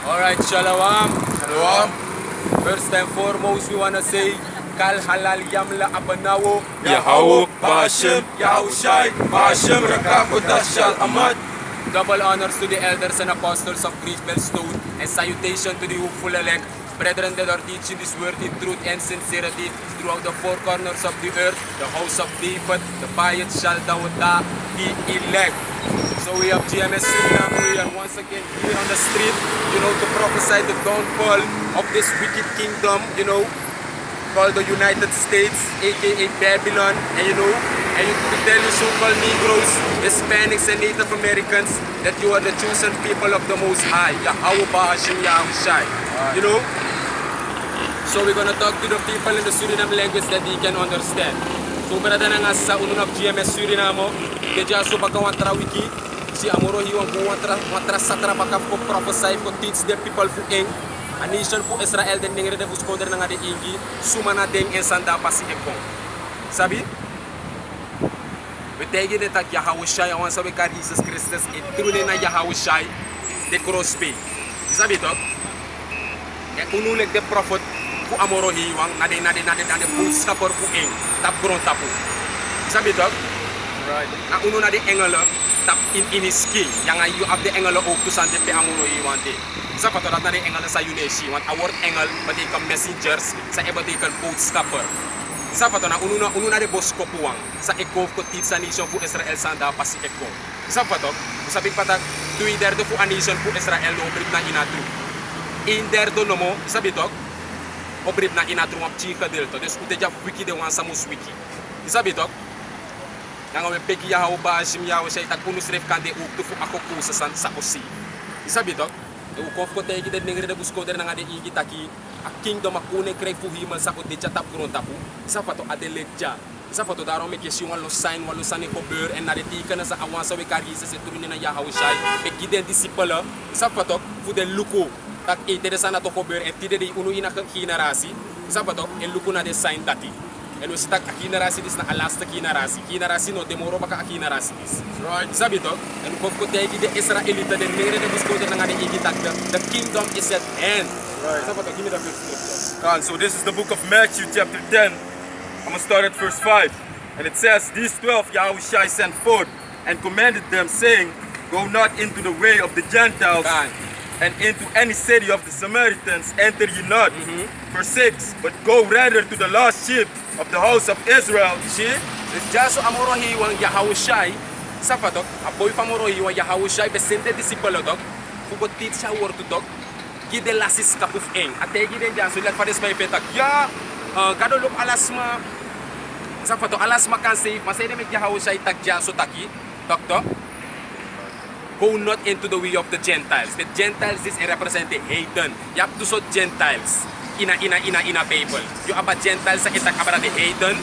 Alright, Shalom. Shalom. First and foremost, we want to say, Kal Halal Yamla Abanawo, Yahweh, Ba'ashem, Yahushai, Ba'ashem, Rakakodashal Ahmad. Double honors to the elders and apostles of Greensbell Stone, and salutation to the hopeful elect, brethren that are teaching this word in truth and sincerity throughout the four corners of the earth, the house of David, the pious shall Dawda, the elect. So we have GMS Suriname, we are once again here on the street, to prophesy the downfall of this wicked kingdom, called the United States, aka Babylon, and to tell you so-called Negroes, Hispanics, and Native Americans that you are the chosen people of the Most High, Yahweh Ba'ashem Yahushai, So we're gonna talk to the people in the Suriname language that they can understand. So brother na nga sa unun of GMS Suriname, keja so bagawantra wiki, si amoro hiwang wantra satra baka ko prophesy ko teach the people fu eng, a nation fu Israel den ningre de buskonder na nga de ingi, sumana deng en sanda pasi ekong. Sabi? We tegi de tak Yahushai awan sabi ka Jesus Christus e trune na Yahushai de crosspe. Sabi to? E unulek de prophet fu amoro hiwang nade pul sapor fu eng tap gron tapu. Sabi to? Right. Na uno na de engel tap in iniski yang ayu ab de engel ook to sande pe amoro hiwang de. Sa patorat na de engel sa yuneshi want a word engel but they come messengers sa iba they can boat scupper. Sa pato na uno na de bosko puwang sa ekov ko tit sa nation fu Israel sanda pasi ekov. Sa pato sabi patak tuider do fu a nation fu Israel no obrib na inatru. Inder do nomo sabi tok obrib na inatru map chika delto des uteja wiki de wan samus wiki. Sabi tok nga me peki Yahweh Ba'ashem Yahushai tak kunus ref kande uk tu fu ako kusa sa osi. Sabi tok ukof ko tegi de ningre de busko der nga de igi taki a kingdom akune krek fu himan sa ko de chatap gron tapu. Sa pato adelegja. Sa pato darom me question walo sign walo sane ko beur en na de tika na sa awan sa we karisa se turune na Yahushai pe giden disciple. Sa pato fu de luko tak interesa na to ko beur en tide de unu ina kinarasi. Sa pato en luko na de sign dati. En we stak akinarasi dis na alasta kinarasi no demoro baka akinarasi dis. Right. Sabi to en ko ko tegi de Israelita de nere de busko de nga de igi tak the kingdom is at hand. Right. Sa pato give me the first scripture. So this is the book of Matthew chapter 10. I'm going to start at verse 5. And it says, These 12 Yahushai sent forth and commanded them, saying, Go not into the way of the Gentiles, and into any city of the Samaritans enter ye not. Verse 6, But go rather to the lost sheep of the house of Israel. See? Jaso amorohi wang Yahushai sa patok apoy famorohi wang Yahushai besente disciple dok fugot tit sa word dok gide lasis kapuf eng ate gide jaso lat fades may petak ya kadolok alasma sa patok alasma kan save masay demit Yahushai tag jaso taki tok go not into the way of the Gentiles. The Gentiles is represent the heathen. You have to so Gentiles. Ina people. You have a Gentiles sa itak abara de heathen.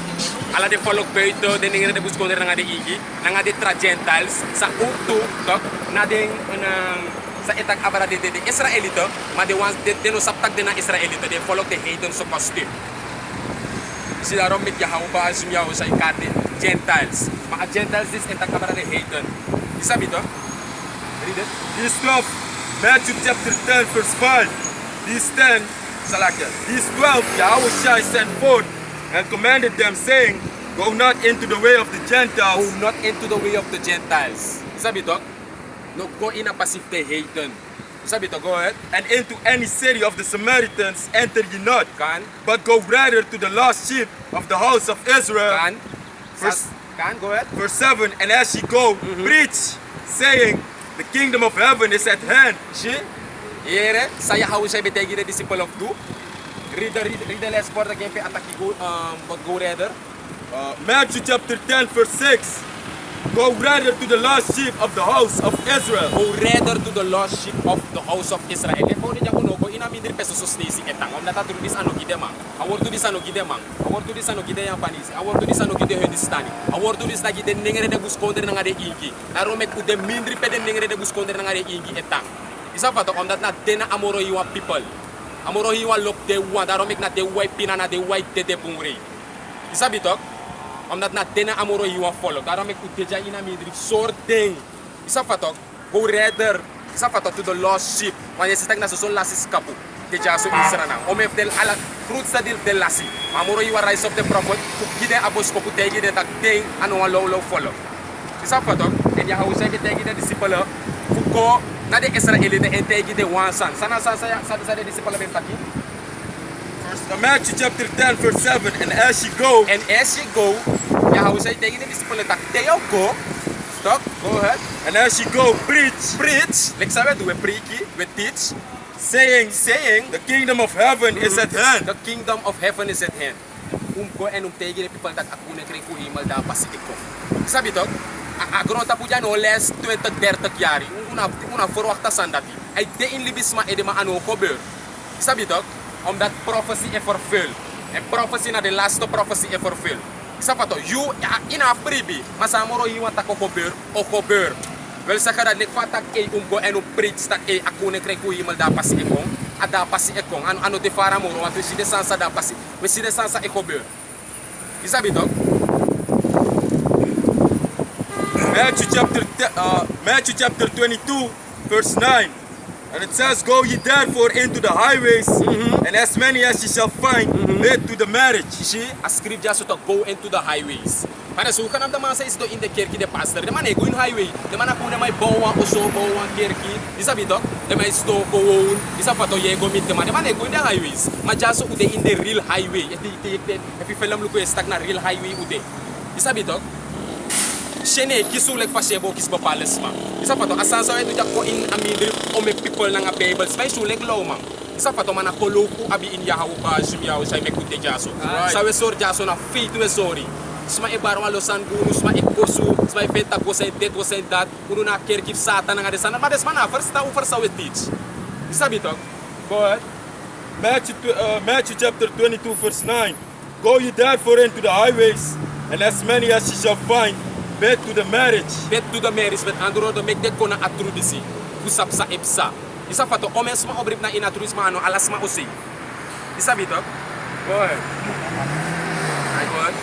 Ala de follow beito de ningre de buskonder nga de igi. Nga de tra Gentiles sa uktu tok na de sa itak abara de Israelito. Ma de ones de no saptak de na Israelito. They follow the heathen so costume. Sila romit Yahweh Ba'ashem Yahushai kate Gentiles. Ma Gentiles is itak abara de heathen. Isabi to? Read it. These 12, Matthew chapter 10 verse 5. These 10, These 12 Yahushai sent forth and commanded them, saying, Go not into the way of the Gentiles. Go not into the way of the Gentiles. Sabi to? No, go in a passive the heathen. Sabi to, go ahead. And into any city of the Samaritans enter ye not. Kan? But go rather to the lost sheep of the house of Israel. Kan? Go ahead. Verse 7, And as ye go, preach, saying, The kingdom of heaven is at hand. See? Here, saya Yahushai betegi the disciple of two. Read the last part again. Ataki go, but go rather. Matthew chapter 10 verse 6. Go rather to the lost sheep of the house of Israel. Go rather to the lost sheep of the house of Israel. Kung niya kuno ko inamindir peso sustesi etang. Om natatulu dis ano gidemang. Awor to dis ano gidemang. Awor to dis ano gideyang panis. Awor to dis ano gide Hindustani. Awor to dis lagi den ningere de buskonder nga de igi. Aromek ku de mindri peden ningere de buskonder nga de igi etang. Isa pa to om dat na dena amoro yiwa people. Amoro yiwa lok de wan. Aromek na de white pina na de white de pungre. Isa bitok. Omdat na dena amoro yiwa follow. Daarom ik uteja ina midri soort ding. Isa fatok. Go rather Isa fato to the lost sheep. Wanneer ze tak na so lasis kapu. De jaso Israel na. Om del ala fruits that del lasi. Amuro you rise of the prophet. Gide abos ko putegi de tak ding anu low follow. Isa fato en ya hausa ke tegi de disciple ko na de Israelite en tegi de one son. Sana sa de disciple ben taki. Matthew chapter 10 verse 7. And as she go, ya hausa tegi de disciple tak they go. Stop. Go ahead. and as she go, preach, Like sabe do we preach, we teach, saying, the kingdom of heaven is at hand. the kingdom of heaven is at hand. Go en tegi de people tak aku ne kry ku himal da pasitiko. Sabi to, agronta po dyan o les 20-30 yari. Una verwachten sandati. Ay de in libisma e de ma ano gebeur. Sabi to, omdat prophecy e vervuld. En prophecy na de laatste prophecy e vervuld. Sabi to, you ina pribi, masamoro hiwan tako gebeur o gebeur. Wel zeggen dat ik vatak e go en preach tak e aku ne kry ku himal da pasitiko. Ada pasi ekong ano de fara moro want we see the sansa da pasi we see the sansa e gebeur. Sabi to, Matthew chapter 22 verse 9. And it says, go ye therefore into the highways, and as many as ye shall find, lead to the marriage. zie, als scripture zo te go into the highways. Maar zo kan de man is in de kerk de pastor. De man go in highway. De man ko na may bouwen o zo bouwen kerki. Is dat toch? De man sto gewoon. Is dat fato je go met de man. De man go in the highways. Maar ja zo ude in the real highway. If you film look stak na real highway ude. Is dat toch? Shene kisulek fasebo kis bapales ma. Isa fato asansa we do in amindri o me people na nga Bible. Spay sulek law man. Isa fato man akoloku abi in yahaw ka sumyaw sa me kute jaso. Sa we sor jaso na faith we sorry. Sma e barwa lo sangunu, sma e kosu, sma e feta kosa det kosa dat. Kuno na kerkif satan nga desana. Mas desma na first we teach. Isa bitok. Go ahead. Matthew chapter 22 verse 9. Go ye therefore into the highways, and as many as ye shall find, bed to the marriage. Bet to the marriage, bet andro do make det kona atrudisi. Usap sa epsa. Isa fato omes ma obrip na inatrudis ma ano alas ma osi. Isa bitok. Go ahead. Ay, go ahead.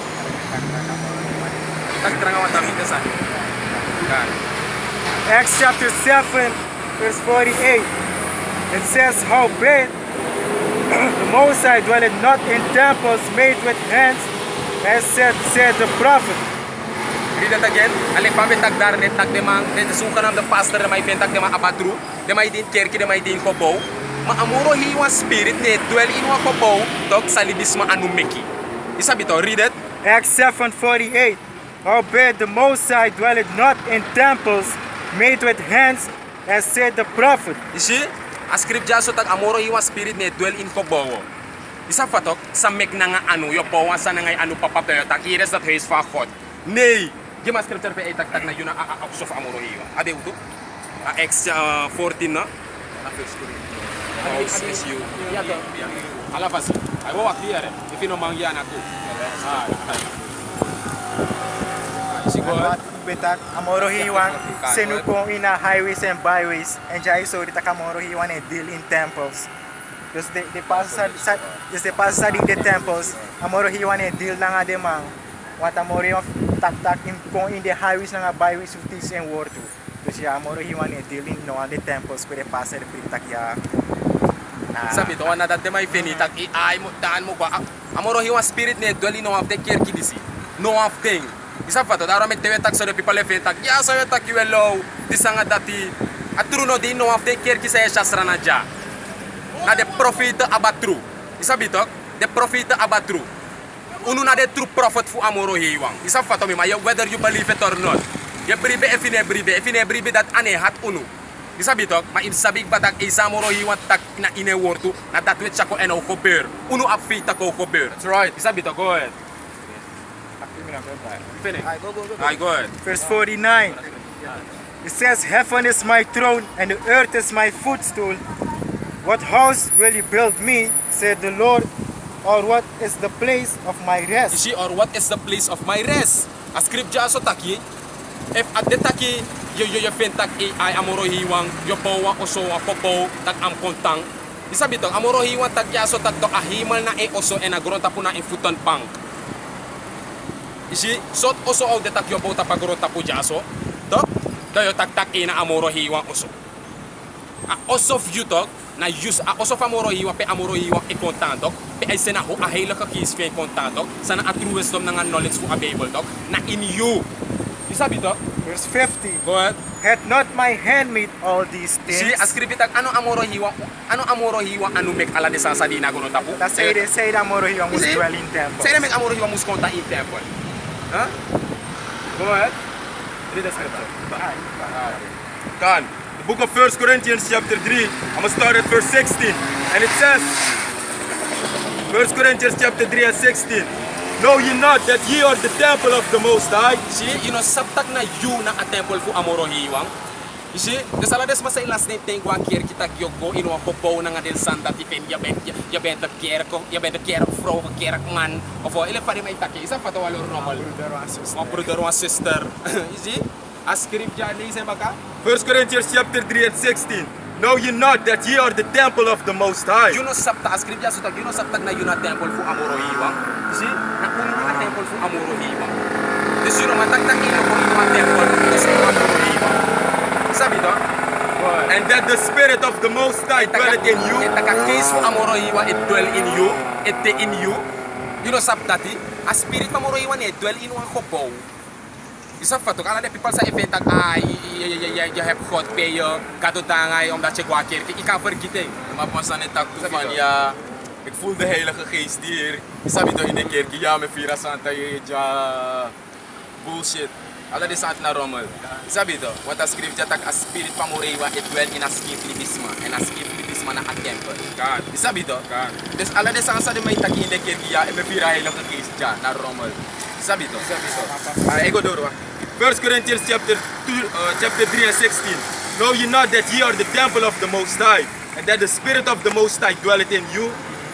Tak terang awat damit kesan. Kan. Acts chapter 7, verse 48. It says, howbeit the Most High dwelleth not in temples made with hands, as said the prophet. Read that again. Alek pa betak dar net tak demang de suka nam the pastor de mai fentak de ma abatru, de mai din kerki de mai din kobo. Ma amuro hiwa spirit ne dwell in wa kobo, tok salibis ma anu meki. Isa bito read it. Acts 7:48. Howbeit the Most High dwelleth not in temples made with hands, as said the prophet. Isi, a scripture so tag amoro hiwa spirit ne dwell in kobo. Isa fatok sa mek na nga anu yo bawa sa na ngay anu papapayo tak ires that is fa God. Nei, gima scripture pe itak tak na yun a akso fa amoro hiwa. Ade uto. Acts 14 na. Na first story. Is you. Ya to. Ala fasi. Ay wo clear. If no mangya na ko. Betak amoro hiwan senu kong ina highways and byways, and jai so dita kamoro hiwan e deal in temples. Dus de pastor in the temples amoro hiwan e deal na nga demang. Wat amoro hiwan tak in kong in the highways na nga byways utis and word to. Dus ya amoro hiwan e deal in no the temples pwede pastor de pritak ya. Sabi to na dat may finitak i ay mo daan mo ba amoro hiwan spirit ne dwell in no of the kerki disi. No of thing. Isa fato daro mek tewe tak so de people fetak ya so tak yuelo disanga dati atruno di no of the kerki sa shastra na ja. Na de prophet abatru. Isa bitok de prophet abatru. Unu na de true prophet fu amoro hiwan. Isa fato mi ma whether you believe it or not. Ye bribe efine bribe dat ane hat unu. Isa bitok ma in sabig batak isa amoro hiwan tak na ine wortu na dat wet chako eno kober. Unu apfita ko kober. That's right. Isa bitok go ahead. Finish. Go ahead. Verse 49. It says, heaven is my throne and the earth is my footstool. What house will you build me, said the Lord, or what is the place of my You rest? see, or what is the place of my rest? A scripture so taki, if at the taki, you fentak ay amoro hiwang, yo bawa oso a popo, tak am kontang. Isa bitong amoro hiwang tak yaso tak to ahimal na e oso en agronta po na ifutan pang. Isi, sot oso au detak yo bota pagorota po jaso, tok, dayo tak ina amoro hiwang oso. Alsof je toch, na just alsof amoro hiwa pe amoro hiwa e contant toch, pe ay sena ho a heilige geest fe contant toch, sana a true wisdom na knowledge fu a Bible toch, na in you. You sabi toch? Verse 50. Go ahead. Hath not my hand made all these things? Si ascribita ano amoro hiwa anu mek ala de sansa di na gono tapu. That say that amoro hiwa must dwell in temple. Say mek amoro hiwa mus conta in temple. Huh? Go ahead. Read the scripture. Kan. The book of 1 Corinthians chapter 3. I'm going to start at verse 16. And it says, 1 Corinthians chapter 3 and 16. Know ye not that ye are the temple of the Most High? See, you know, saptak na you na a temple fu amoro hiwang. You see, the salades masay last night teng wa kier kita gyoko ino ang popo na nga din sanda tipen ya ben the kier ko ya ben the kier fro kier man of ile pare may taki isa fatawalo normal. Brother or sister. You see? Ascript ja lezen baka. 1 Corinthians chapter 3 and 16. Know ye not that ye are the temple of the Most High? You know sapta ascript ja sutak you know saptak na you na temple fu amoro hiwang. You see? Na uno na temple fu amoro hiwang. This you know mataktak ino ko ino temple kasi amoro hiwang. Sabi to? And that the Spirit of the Most High dwelleth in you. It case fu amoro hiwa it dwell in you. It in you. You know saptati? A spirit amoro hiwa ne dwell in one kopo. Isa fato kala de people sa event tak je hebt God pay je kado tangay omdat je kwa keer ik kan vergeten. Maar pas aan het tak van ja, ik voel de Heilige Geest hier. Sabi to in de kerk, ja me vira santa ja bullshit. Ala de sant na rommel. Sabi to, wat a scripture tak a spirit van morewa it dwell in a skiflibisma en a skiflibisma na a temple. Kan. Sabi to? Kan. Dus ala de sansa de may tak in de kerk ja me vira Heilige Geest ja na rommel. Sabi to? Ego doro. 1 Corinthians chapter 3 and 16. Know ye not that ye are the temple of the Most High, and that the Spirit of the Most High dwelleth in you?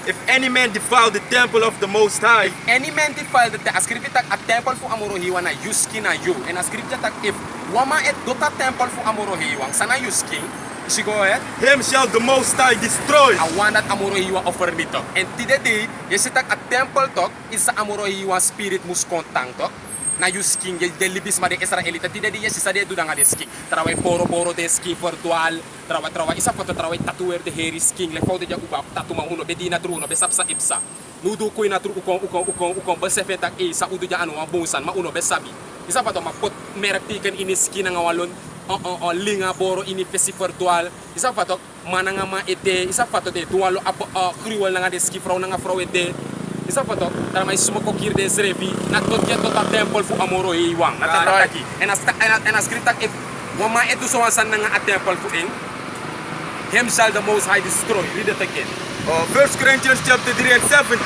If any man defile the temple of the Most High, any man defile the scripture tak a temple fu amoro hiwa na yuski na you. And a scripture tak if wama et dota temple fu amoro hiwa sana yuski. She go ahead. him shall the Most High destroy. I want that amoro hiwa offer me talk. And today, you see tak a temple talk is sa amoro hiwa spirit mus kontang talk. Na yusking de libis ma de Israelita today yes sa de do nga de ski. Traway poro de ski virtual. Trawa isa foto traway tatuer de heri skiing le foto ja uba tatu ma uno be dina truno be sapsa ipsa. Nudu ko na tru ukong ba sefetak sa udu ja anu bunsan ma uno be sabi. Isa foto ma pot meratiken ini ski na ngawalon. Linga boro ini fesi virtual. Isa foto mananga ma ede isa foto de dualo kriwal nga de ski frau nga frau ede. Isa foto tara may sumoko kir de zrevi na tot temple fu amoro hiwang na tataki and as scripta if wama etu so wasan nga a temple fu in him shall the Most High destroy. Read it again. 1 Corinthians chapter 3 and 17.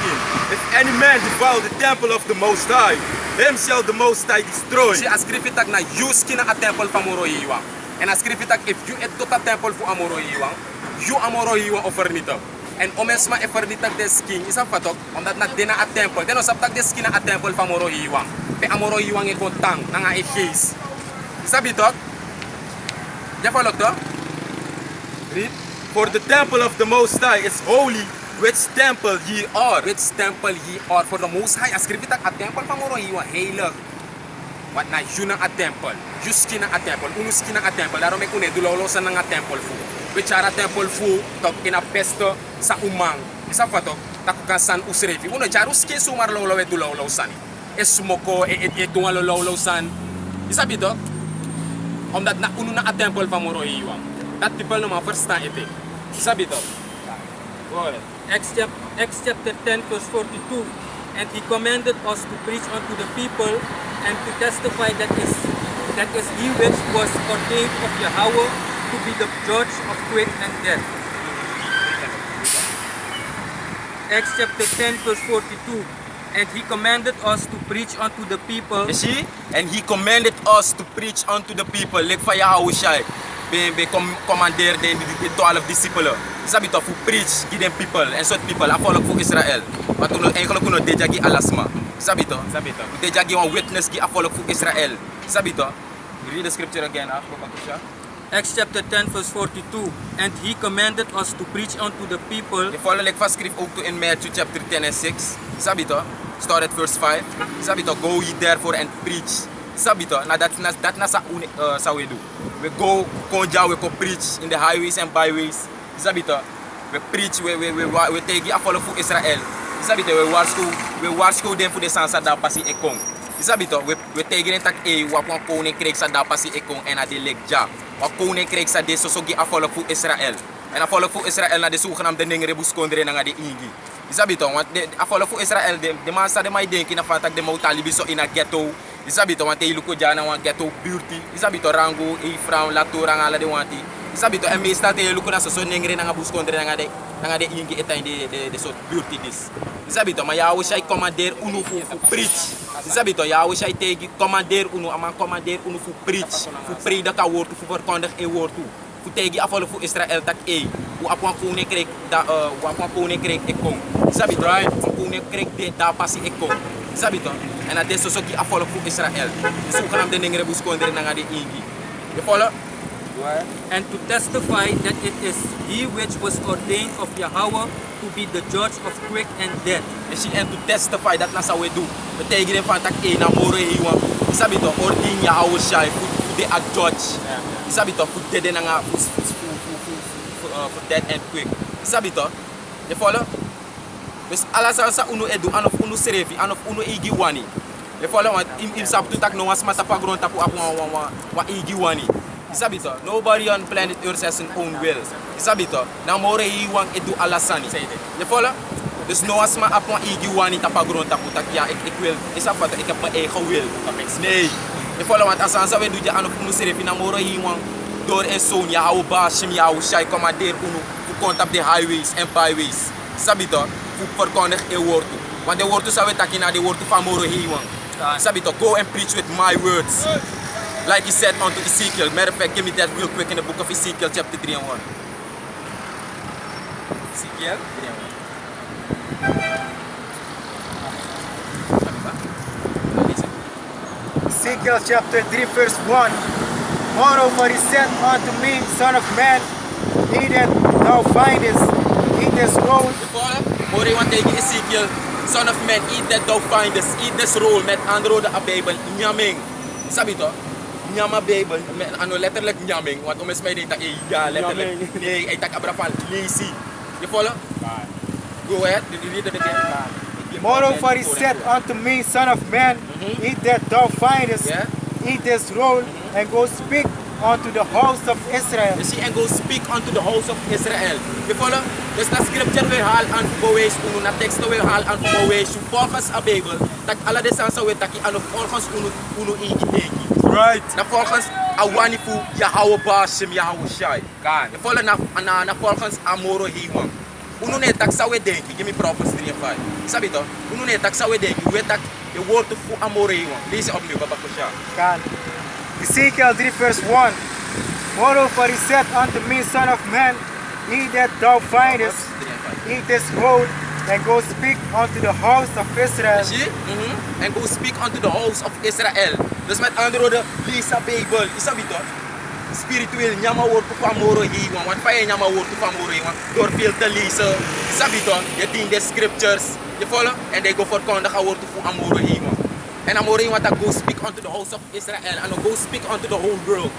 If any man defile the temple of the Most High, him shall the Most High destroy. Si as scripta na yuski na a temple fu amoro hiwang and as scripta if you etu temple fu amoro hiwang you amoro hiwang offer nito. En omensma e fernitag des king isa fatok omdat na dina at temple deno saptag des king na at temple fa amoro hiwang pe amoro hiwang e kontang na nga e case isa bitok ja follow to Read. For the temple of the Most High is holy, which temple ye are. which temple ye are for the Most High ascribitak at temple fa amoro hiwang heilig wat na yun ang at temple yuski na at temple unuski na at temple laro may kune dulolosan ng at temple fu which are temple fu tok in a pesto sa umang isa pa tok takukan san usrevi uno jarus ke sumar lolo e dulolo san e sumoko e tungalo lolo san isa bito omdat na uno na a temple fa moro hiwang that people no ma first time ite isa bito Acts chapter 10 verse 42. And he commanded us to preach unto the people and to testify that is he which was ordained of Yahweh to be the judge of quick and dead. Acts chapter 10 verse 42. And he commanded us to preach unto the people. You see? And he commanded us to preach unto the people. Like for Yahushai, be commander the 12 disciples. Sabi to fu preach give them people and so people a follow fu Israel. But uno eigenlijk kuno deja gi alasma. Sabi to deja gi one witness gi a follow fu Israel. Sabi to read the scripture again after Pakusha. Acts chapter 10 verse 42. And he commanded us to preach unto the people. Die follow like vast schrift ook toe in Matthew chapter 10 and 6. Sabi to start at verse 5. Sabi to go ye therefore and preach. Sabi to na dat na sa we do. we go konja, we go preach in the highways and byways. Isabito, we preach, we take it follow for Israel. Isabito, we waarschuw den voor de sansa da pasi ekong. Isabito, we take it tak wapon koning kreeg sa da pasi ekong en a de lekja. Wa koning kreeg sa de sosogi a follow for Israel. En a follow for Israel na de zogenaamde nengere buskondre na de ingi. Isabito, want a follow for Israel de man sa de mai denki na fatak de mautali so in a ghetto. Isabito, want te luko jana wan ghetto beauty. Isabito rango e frown la torang ala de wanti. Isabito en meestal te luko na so nengere na buskondre na de ingi etain de so beauty dis. Isabito, maar jou is commander unu voor preach. Isabito, jou is tegi commander unu, ama commander unu voor preach. Voor prediken ka woord, voor verkondig e woord toe. Voor tegi afvallen voor Israël tak hoe apwan koning kreeg da apwan koning kreeg ekong. Isabito, apwan koning kreeg de da pasi ekong. Isabito, en dat is so ki afvallen voor Israël. So kan de ningere buskonder na de ingi. You follow? And to testify that it is he which was ordained of Yahweh to be the judge of quick and dead. And to testify that nasa we do. We take it van tak na moro hiwan. Isabito ordain Yahweh shai for the judge. Isabito for dead na nga for dead and quick. Isabito, you follow? Dus ala sa uno edu anof uno serefi anof uno igi wani. You follow? Im sap to tak no was mata pagron tapu apu wa igi wani. Isabito, nobody on planet Earth has an own will. Isabito, na more hiwang edu alasani. Je follow? Dus no asma apon igiwani tapagron taputak ja ik wil. Isapato ik heb mijn eigen wil. Nee. Je follow want as ansa we do ja anof unu serefi na more hiwang door en zoon ja hou bashim ja hou shai commander unu voor kont op de highways en byways. Isabito, voor verkondig e woord. Want de woord sa we takina de woord van more hiwang. Isabito, go and preach with my words. Like he said unto Ezekiel. Matter of fact, give me that real quick in the book of Ezekiel, chapter 3 and 1. Ezekiel 3 and 1. Ezekiel chapter 3 verse 1. Moreover he said unto me, Son of man, he that thou findest, eat this roll. Hoor je wat tegen Ezekiel? Son of man, eat that thou findest, eat this roll met andere woorden a Bijbel, nyaming. Sabito? Nyama Bijbel, ano letterlijk nyaming, want om eens mij deed dat ja letterlijk. Nee, hij tak abra van lazy. You follow? Go ahead, did you read it again? Moreover he said unto me, Son of man, eat that thou findest, eat this roll, and go speak unto the house of Israel. You see, and go speak unto the house of Israel. You follow? Dus na scripture we haal aan verwees, na teksten we haal aan verwees, volgens a Bijbel, dat alle de sansa we taki aan volgens unu igi. Right. Na volgens awani fu Yahweh bashim Yahweh shai. Je follow na volgens amoro hiwang. Unu ne tak sa we denki, give me Proverbs 3 and 5. Sabi to? Unu ne tak sa we denki, we tak the word fu amoro hiwang. Lees it opnieuw, Baba Kusha. God. Ezekiel 3 verse 1. Moreover he said unto me, Son of man, eat that thou findest, eat this roll, and go speak unto the house of Israel. Zie? And go speak unto the house of Israel. Dus met andere woorden, lees de Bijbel. Isabi toch? Spiritueel, nyama woord van amoro hiwang. Want van je nyama woord van amoro hiwang. Door veel te lezen. Isabi toch? Je dient de scriptures. Je follow? En they go verkondigen woord van amoro hiwang. And amoro hiwang dat go speak unto the house of Israel. And go speak unto the whole world.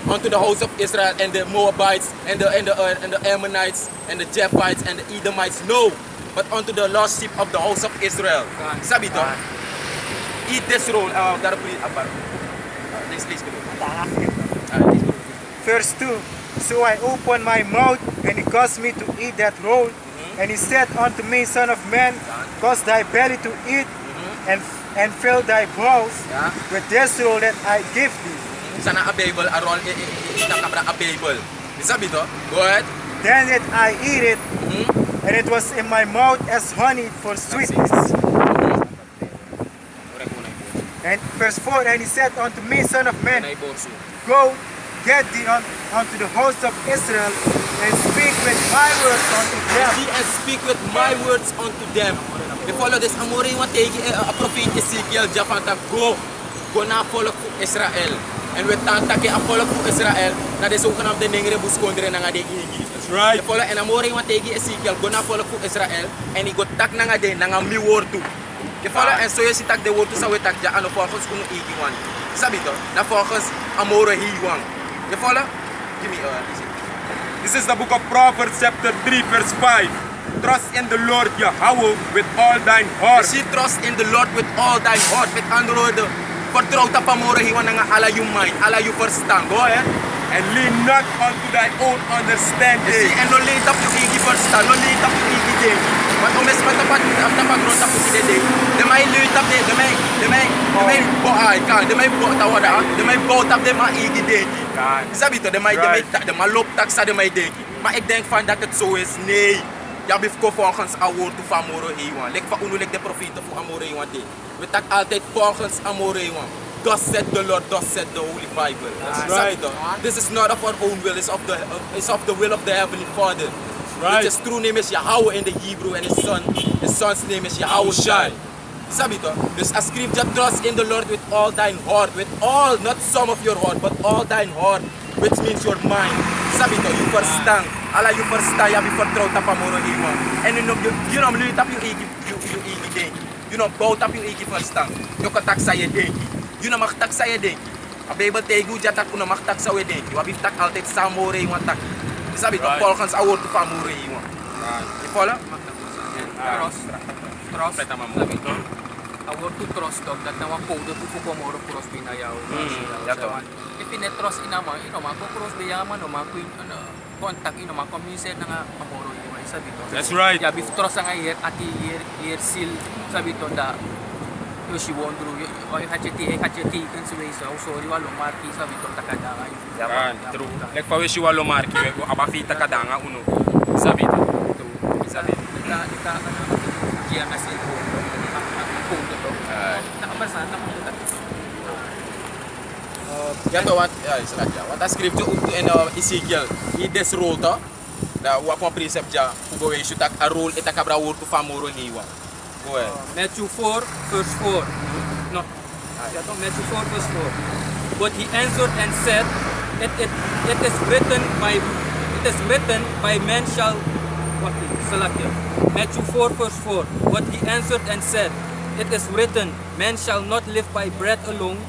Unto the house of Israel and the Moabites and the Ammonites and the Japhites and the Edomites. No. But unto the lost sheep of the house of Israel. Sabi to? Eat this roll. Gotta put it up. Next, please. Verse 2. So I opened my mouth, and he caused me to eat that roll. And he said unto me, Son of man, cause thy belly to eat, and fill thy bowels with this roll that I give thee. Sana a Bible, a roll, a Bible. Sabi to? Go ahead. Then did I eat it, and it was in my mouth as honey for sweetness. And verse 4, and he said unto me, Son of man, go, get thee unto the host of Israel, and speak with my words unto them. And speak with my words unto them. We follow this amore wat tegen a prophet Ezekiel Jafanta go na volk voor Israël. En we tantake a volk voor Israël na de zogenaamde nengere buskondre na de igi. That's right. We follow en amore wat tegen Ezekiel go na volk voor Israël en hij go tak na de na mi woord toe. Je follow en so je ziet tak de woord toe sa we tak ja aan volgens unu igi wan. Sabi to? Na volgens amore hiwang. You follow? Give me listen. This is the book of Proverbs chapter 3 verse 5. Trust in the Lord Yahweh with all thine heart. Je trust in the Lord with all thy heart. Met andere woorden, vertrouw op Amore Hiwa na ala you mind, ala you verstand. Go ahead. And lean not unto thy own Je understanding. ziet, en no leed op je eigen verstand, no leed op je eigen ding. Want om eens met de grond op je ding. De mij leed op de mij boai kan, de mij boot dat worden, de mij boot op de mij eigen ding. Sabi to, de mij loopt taxa de mij ding. Maar ik denk van dat het zo is, nee. Ja, bifko volgens Awor to van Amore Hiwa. Lek van unu lek de profeten voor Amore Hiwa ding. We tak altijd volgens Amore Hiwa. Thus said the Lord, thus said the Holy Bible. That's Sabi right. to, this is not of our own will, it's of the will of the Heavenly Father. right. Which his true name is Yahweh in the Hebrew, and his son's name is Yahweh Shai. Sabi to, dus a scripture, trust in the Lord with all thine heart, with all, not some of your heart, but all thine heart, which means your mind. Sabi to, you verstand. Ala you verstand, ya bi vertrouwt op Amore Hiwa. En you know, leut op je eigen ding. You know, bouwt op je eigen verstand. Je kan taksa je ding. You know, mag taksa je ding. A Bijbel tegen je dat je mag taksa je ding. Je hebt tak altijd sa Amore Hiwa tak. Sabi to, volgens Awor to van Amore Hiwa. You follow? Trust. Sabi to, Awor to trust dog that naman code to fukomoro cross binayaw. Yato. If in trust inama, mako cross biyaman no mako contact mako minsan nga Amoro Hiwa. Sabi to. That's right. Ya bif trust nga ati year seal sabi to da Yoshi wondro oy hacheti kan suway sa sorry walong marki sabi to takada nga True. Like pa wish you walo marki, abafita kadanga uno. Sabi to. Sabi. Nika GMS info ang code to. Nakabasa na mo ito. Yato wat a scripture in Ezekiel. I des role to. Da wa kon precept ja go we should tak a role eta kabra word to van Amore Hiwa. Go ahead. Matthew 4 verse 4. No. Matthew 4 verse 4. But he answered and said, it is written by men shall what Salakia. Matthew 4 verse 4. But he answered and said, it is written, man shall not live by bread alone,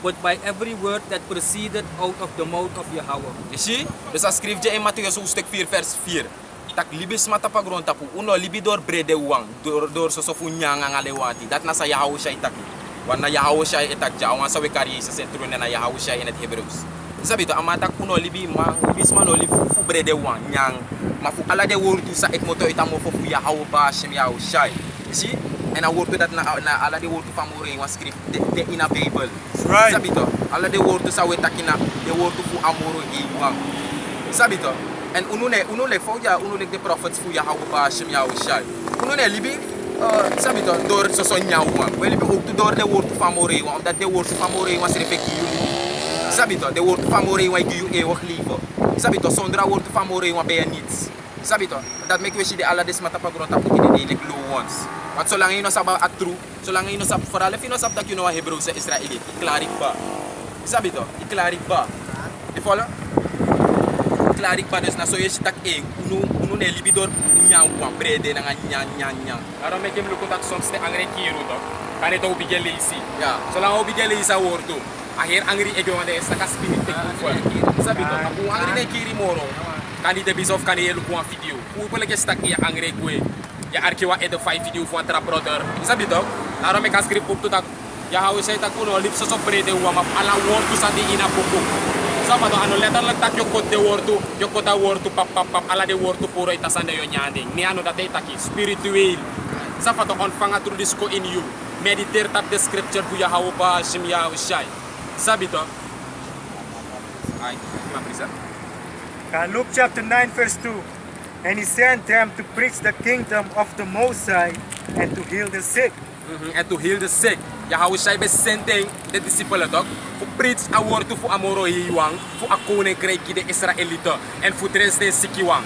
but by every word that proceeded out of the mouth of Yahweh. You see? Dus a scripture in Mattheus hoofdstuk 4 vers 4. Tak libis mata pagron tapu uno libi door brede wang door so fu nyanga ngalewati dat nasa Yahweh Shai tak wan na Yahweh Shai etak ja wan sa wekari sa sentro na Yahweh Shai in het Hebrews sabi to amatak uno libi ma libis man libi fu brede wang nyang ma fu ala de word sa ek moto itamo fu Yahweh ba shem Yahweh Shai you see and a word that na ala de word fa Amore Hiwa script de in a Bible Right. sabi to ala de word sa wetakina de word fu Amore Hiwa sabi to. En unule fauja unule de prophets fu Yahweh ba shem Yahweh Shai. Unule libi sabi to door so so nyawa. We libi ook door de woord van Amore Hiwa omdat de woord van Amore Hiwa se reflecti jullie. Sabi to de woord van Amore Hiwa gi you eeuwig leven. Sabi to zonder woord van Amore Hiwa ben je niets. Sabi to dat make we see de alla des mata pagron tapu ki de like low ones. Want zolang je no sab at true, zolang je no sab vooral if je no sab dat you know Hebrew se Israëliet. Klarik ba. Sabi to, iklarik ba. You follow? Klarik pa dus na so yeshi tak unu ne libidor nyang wan brede na nyang. Daarom make him look at soms te angry kiru to. Kan ito ubigyan lazy. Ja. Zolang ubigyan lazy sa wordo. Ahir angry ego ande sa kaspinit te kufa. Sabi to, kung angry na kiri moro, Kan ite bisof kan yelu ku video. Ku pala ke stak ya angry kwe. Ya arkiwa edo 5 video fu atra brother. sabi to, Daarom make script up to tak. Ya Yahweh say tak kuno lip so brede wa ma ala wordo sa di ina pupu. Sama to ano letter lang tak yokot de wordo, yokota wordo pap ala de wordo puro itasanda yo nyanding. Ni ano date taki spiritual. Sa to on fanga through this ko in you. Meditate tap the scripture bu Yahweh ba shim Yahweh Shai. Sabi to. ay, maprisa. Luke chapter 9 verse 2. And he sent them to preach the kingdom of the Most High and to heal the sick. And to heal the sick. Yahweh Shai be sending the disciple to preach a word to fu Amore Hiwa, fu akone kreki de Israelita, and fu tres de sikiwang.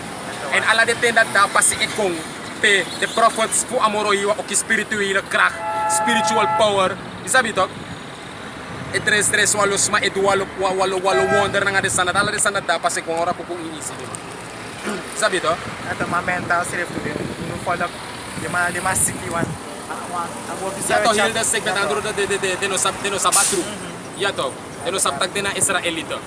And ala de tenda da pasi ekong pe the prophets fu Amore Hiwa o spiritual kracht, spiritual power. Isabi to? E tres walos ma edu walo wonder nga de sanad ala de sanad da pasi kong ora pupung iisi. Sabi to? Ito mga mental strip to din. Unu follow di ma sikiwan. Yato heal the sick, but andro de no sabatru. Yato, de no sabtag de na Israelita.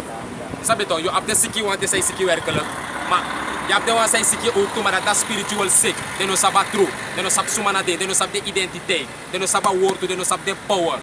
Sabe toch, je hebt de siki want is siki werkelijk. Maar je hebt de was siki ook toe, maar dat spiritual sick. De no saba true, de no sab sumana de no sab de identiteit, de no saba woord, de no sab de power.